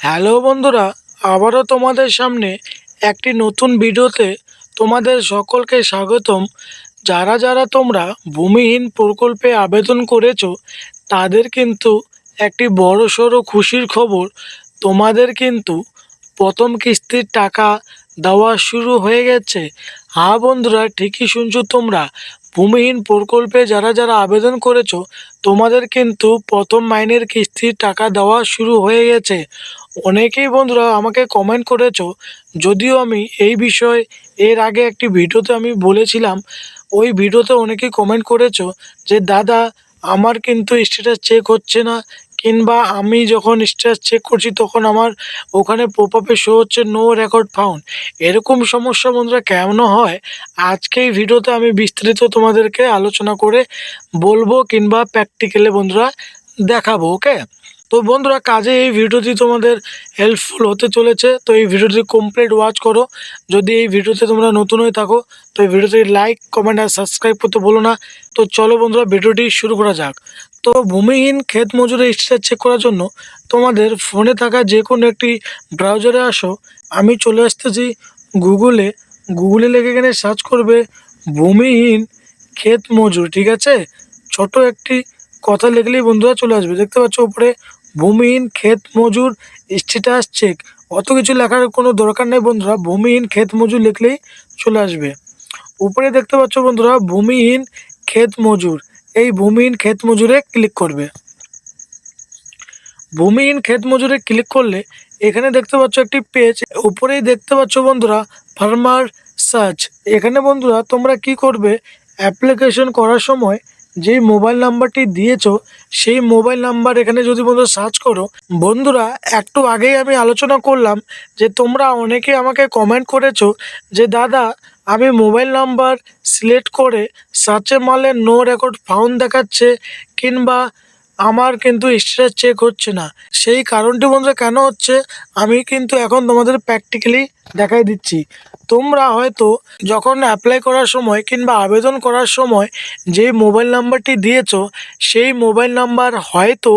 Hello বন্ধুরা, আবারও তোমাদের সামনে একটি নতুন ভিডিওতে তোমাদের সকলকে স্বাগতম। যারা যারা তোমরা ভূমিহীন প্রকল্পে আবেদন করেছো তাদের কিন্তু একটি বড়সড় খুশির খবর। তোমাদের কিন্তু প্রথম কিস্তির টাকা দেওয়া শুরু হয়ে গেছে। হ্যাঁ বন্ধুরা, ঠিকই শুনছো তোমরা। ভূমিহীন প্রকল্পে যারা যারা আবেদন করেছো তোমাদের কিন্তু প্রথম মাইনের কিস্তির টাকা দেওয়া শুরু হয়ে গেছে। অনেকেই বন্ধুরা আমাকে কমেন্ট করেছো, যদিও আমি এই বিষয়ে এর আগে একটি ভিডিওতে আমি বলেছিলাম। ওই ভিডিওতে অনেকেই কমেন্ট করেছো যে দাদা আমার কিন্তু স্ট্যাটাস চেক হচ্ছে না, কিংবা আমি যখন স্ট্যাটাস চেক করছি তখন আমার ওখানে পপআপে শো হচ্ছে নো রেকর্ড ফাউন্ড। এরকম সমস্যা বন্ধুরা কেন হয়, আজকে এই ভিডিওতে আমি বিস্তারিত তোমাদেরকে আলোচনা করে বলবো, কিংবা প্র্যাকটিক্যালে বন্ধুরা দেখাবো। ওকে, তো বন্ধুরা কাজে এই ভিডিওটি তোমাদের হেল্পফুল হতে চলেছে, তো এই ভিডিওটি কমপ্লিট ওয়াচ করো। যদি এই ভিডিওতে তোমরা নতুন হয়ে থাকো তো এই ভিডিওটি লাইক, কমেন্ট আর সাবস্ক্রাইব করতে বলো না। তো চলো বন্ধুরা ভিডিওটি শুরু করা যাক। তো ভূমিহীন ক্ষেত মজুরের স্ট্যাটাস চেক করার জন্য তোমাদের ফোনে থাকা যে কোনো একটি ব্রাউজারে আসো। আমি চলে আসতেছি গুগলে। গুগলে লেগে এখানে সার্চ করবে ভূমিহীন ক্ষেত মজুর, ঠিক আছে। ছোট একটি কথা লিখলেই বন্ধুরা চলে আসবে। দেখতে পাচ্ছ উপরে ভূমিহীন ক্ষেত মজুর স্ট্যাটাস চেক। অত কিছু লেখার কোনো দরকার নেই বন্ধুরা, ভূমিহীন ক্ষেত মজুর লিখলেই চলে আসবে। উপরে দেখতে পাচ্ছ বন্ধুরা ভূমিহীন ক্ষেত মজুর, এই ভূমিহীন ক্ষেত মজুরে ক্লিক করবে। ভূমিহীন ক্ষেত মজুরে ক্লিক করলে এখানে দেখতে পাচ্ছ একটি পেজ। উপরেই দেখতে পাচ্ছ বন্ধুরা ফার্মার সার্চ। এখানে বন্ধুরা তোমরা কি করবে, অ্যাপ্লিকেশন করার সময় যেই মোবাইল নাম্বারটি দিয়েছো সেই মোবাইল নাম্বার এখানে যদি বন্ধুরা সার্চ করো। বন্ধুরা একটু আগেই আমি আলোচনা করলাম যে তোমরা অনেকে আমাকে কমেন্ট করেছো যে দাদা আমি মোবাইল নাম্বার সিলেক্ট করে সার্চে মারলে নো রেকর্ড ফাউন্ড দেখাচ্ছে, কিংবা আমার কিন্তু স্ট্যাটাস চেক হচ্ছে না। সেই কারণটি বন্ধুরা কেন হচ্ছে আমি কিন্তু এখন তোমাদের প্র্যাকটিক্যালি দেখাই দিচ্ছি। তোমরা হয়তো যখন অ্যাপ্লাই করার সময় কিংবা আবেদন করার সময় যে মোবাইল নাম্বারটি দিয়েছো সেই মোবাইল নাম্বার হয়তো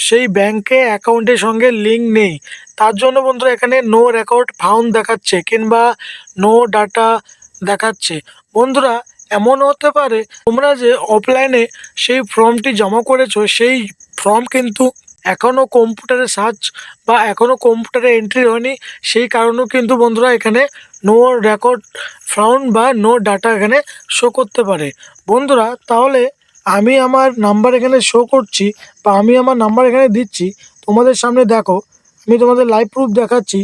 সেই ব্যাংকে অ্যাকাউন্টের সঙ্গে লিঙ্ক নেই। তার জন্য বন্ধুরা এখানে নো রেকর্ড ফাউন্ড দেখাচ্ছে, কিংবা নো ডাটা দেখাচ্ছে। বন্ধুরা এমন হতে পারে তোমরা যে অফলাইনে সেই ফর্মটি জমা করেছো সেই ফর্ম কিন্তু এখনও কম্পিউটারে সার্চ বা এখনও কম্পিউটারে এন্ট্রি হয়নি, সেই কারণেও কিন্তু বন্ধুরা এখানে নো রেকর্ড ফাউন্ড বা নো ডাটা এখানে শো করতে পারে। বন্ধুরা তাহলে আমি আমার নাম্বার এখানে শো করছি, বা আমি আমার নাম্বার এখানে দিচ্ছি তোমাদের সামনে। দেখো আমি তোমাদের লাইভ প্রুফ দেখাচ্ছি।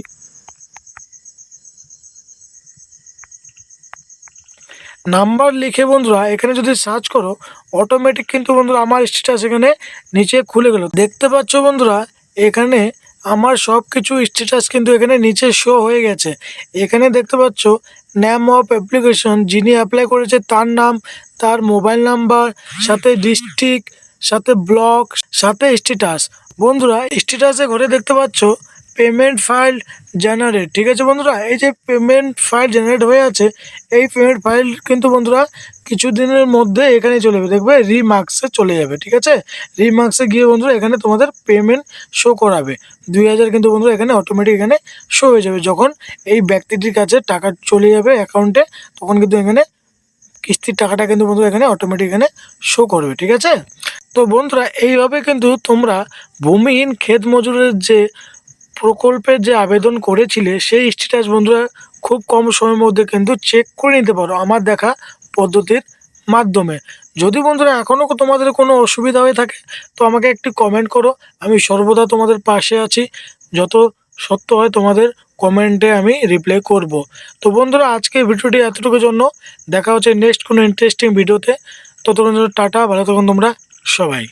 নাম্বার লিখে বন্ধুরা এখানে যদি সার্চ করো অটোমেটিক কিন্তু বন্ধুরা আমার স্ট্যাটাস এখানে নিচে খুলে গেল। দেখতে পাচ্ছ বন্ধুরা এখানে আমার সব কিছু স্ট্যাটাস কিন্তু এখানে নিচে শো হয়ে গেছে। এখানে দেখতে পাচ্ছ নেম অফ অ্যাপ্লিকেশন, যিনি অ্যাপ্লাই করেছে তার নাম, তার মোবাইল নাম্বার, সাথে ডিস্ট্রিক্ট, সাথে ব্লক, সাথে স্ট্যাটাস। বন্ধুরা স্ট্যাটাসে ঘরে দেখতে পাচ্ছ পেমেন্ট ফাইল জেনারেট, ঠিক আছে বন্ধুরা। এই যে পেমেন্ট ফাইল জেনারেট হয়ে আছে, এই পেমেন্ট ফাইল কিন্তু বন্ধুরা কিছুদিনের মধ্যে এখানে চলে যাবে, দেখবে রিমার্কসে চলে যাবে, ঠিক আছে। রিমার্কসে গিয়ে বন্ধুরা এখানে তোমাদের পেমেন্ট শো করাবে 2000, কিন্তু বন্ধুরা এখানে অটোমেটিক এখানে শো হয়ে যাবে। যখন এই ব্যক্তিটির কাছে টাকা চলে যাবে অ্যাকাউন্টে তখন কিন্তু এখানে কিস্তির টাকাটা কিন্তু বন্ধুরা এখানে অটোমেটিক এখানে শো করবে, ঠিক আছে। তো বন্ধুরা এইভাবে কিন্তু তোমরা ভূমিহীন ক্ষেত মজুরের যে প্রকল্পের যে আবেদন করেছিলে সেই স্ট্যাটাস বন্ধুরা খুব কম সময়ের মধ্যে কিন্তু চেক করে নিতে পারো আমার দেখা পদ্ধতির মাধ্যমে। যদি বন্ধুরা এখনও তোমাদের কোনো অসুবিধা হয়ে থাকে তো আমাকে একটি কমেন্ট করো, আমি সর্বদা তোমাদের পাশে আছি। যত সত্য হয় তোমাদের কমেন্টে আমি রিপ্লাই করব। তো বন্ধুরা আজকে ভিডিওটি এতটুকুর জন্য, দেখা হচ্ছে নেক্সট কোনো ইন্টারেস্টিং ভিডিওতে। ততক্ষণ টাটা, ভালো থাকুন তোমরা সবাই।